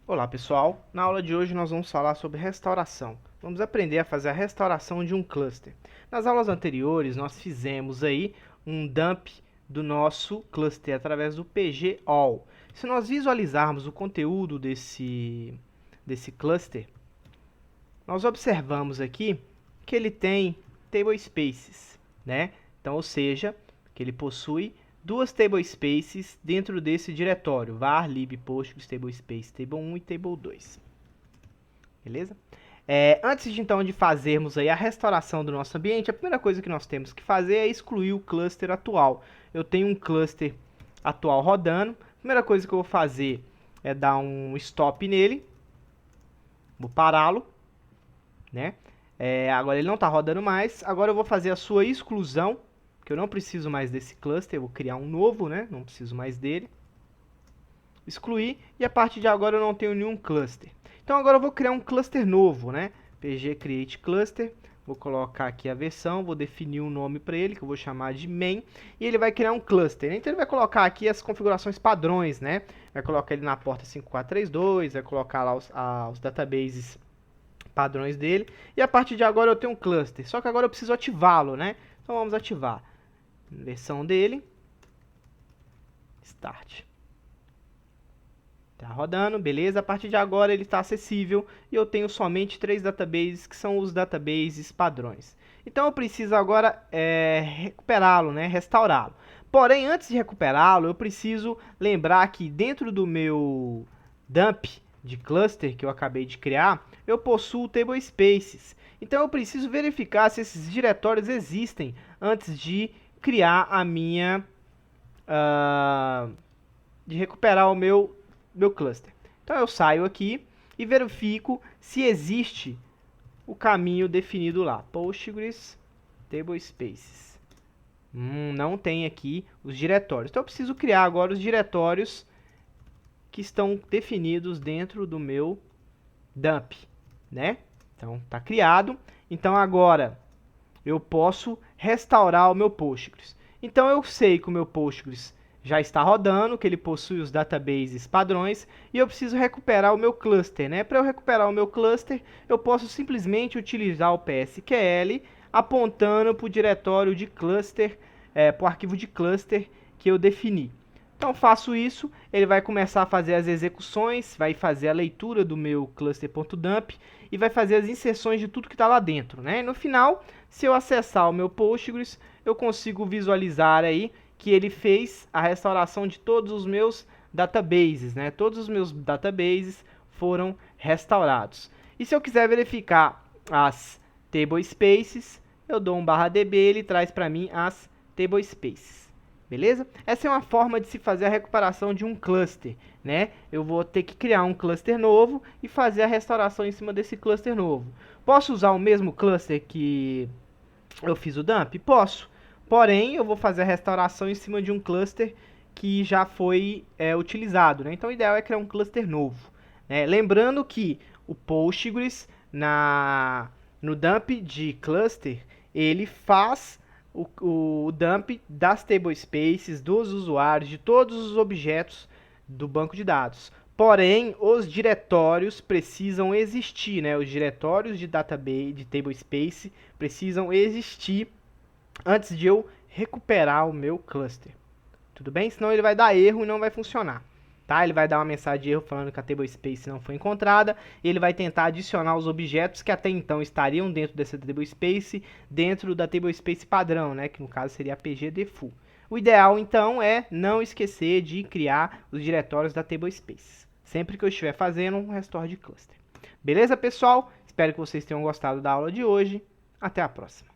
Olá pessoal, na aula de hoje nós vamos falar sobre restauração. Vamos aprender a fazer a restauração de um cluster. Nas aulas anteriores nós fizemos aí um dump do nosso cluster através do pg_all. Se nós visualizarmos o conteúdo desse cluster, nós observamos aqui que ele tem tablespaces, né? Então, ou seja, que ele possui duas tablespaces dentro desse diretório, var lib postgres tablespace table1 e table2. Beleza? Antes de então de fazermos aí a restauração do nosso ambiente, a primeira coisa que nós temos que fazer é excluir o cluster atual. Eu tenho um cluster atual rodando. A primeira coisa que eu vou fazer é dar um stop nele. Vou pará-lo, né? Agora ele não está rodando mais. Agora eu vou fazer a sua exclusão, que eu não preciso mais desse cluster, eu vou criar um novo, né? Não preciso mais dele. Excluir, e a partir de agora eu não tenho nenhum cluster. Então agora eu vou criar um cluster novo, né? pg create cluster, vou colocar aqui a versão, vou definir um nome para ele, que eu vou chamar de main, e ele vai criar um cluster. Então ele vai colocar aqui as configurações padrões, né? Vai colocar ele na porta 5432, vai colocar lá os databases padrões dele, e a partir de agora eu tenho um cluster, só que agora eu preciso ativá-lo, né? Então vamos ativar. Versão dele, start. Tá rodando, beleza? A partir de agora ele está acessível e eu tenho somente 3 databases que são os databases padrões. Então eu preciso agora recuperá-lo, né? Restaurá-lo. Porém, antes de recuperá-lo, eu preciso lembrar que dentro do meu dump de cluster que eu acabei de criar, eu possuo tablespaces. Então eu preciso verificar se esses diretórios existem antes de criar a minha de recuperar o meu cluster. Então eu saio aqui e verifico se existe o caminho definido lá, postgres tablespaces. Não tem aqui os diretórios. Então eu preciso criar agora os diretórios que estão definidos dentro do meu dump, né? Então está criado. Então agora eu posso restaurar o meu Postgres. Então eu sei que o meu Postgres já está rodando, que ele possui os databases padrões, e eu preciso recuperar o meu cluster, né? Para eu recuperar o meu cluster, eu posso simplesmente utilizar o PSQL apontando para o diretório de cluster, para o arquivo de cluster que eu defini. Então faço isso, ele vai começar a fazer as execuções, vai fazer a leitura do meu cluster.dump e vai fazer as inserções de tudo que está lá dentro, né? E no final, se eu acessar o meu Postgres, eu consigo visualizar aí que ele fez a restauração de todos os meus databases, né? Todos os meus databases foram restaurados. E se eu quiser verificar as tablespaces, eu dou um /db, ele traz para mim as tablespaces. Beleza? Essa é uma forma de se fazer a recuperação de um cluster, né? Eu vou ter que criar um cluster novo e fazer a restauração em cima desse cluster novo. Posso usar o mesmo cluster que eu fiz o dump? Posso. Porém, eu vou fazer a restauração em cima de um cluster que já foi utilizado, né? Então, o ideal é criar um cluster novo, né? Lembrando que o Postgres, no dump de cluster, ele faz o dump das tablespaces, dos usuários, de todos os objetos do banco de dados. Porém, os diretórios precisam existir, né? Os diretórios de database, de tablespace, precisam existir antes de eu recuperar o meu cluster. Tudo bem? Senão ele vai dar erro e não vai funcionar. Tá? Ele vai dar uma mensagem de erro falando que a tablespace não foi encontrada, e ele vai tentar adicionar os objetos que até então estariam dentro dessa tablespace, dentro da tablespace padrão, né? Que no caso seria a pgdefault. O ideal, então, é não esquecer de criar os diretórios da tablespace, sempre que eu estiver fazendo um restore de cluster. Beleza, pessoal? Espero que vocês tenham gostado da aula de hoje. Até a próxima.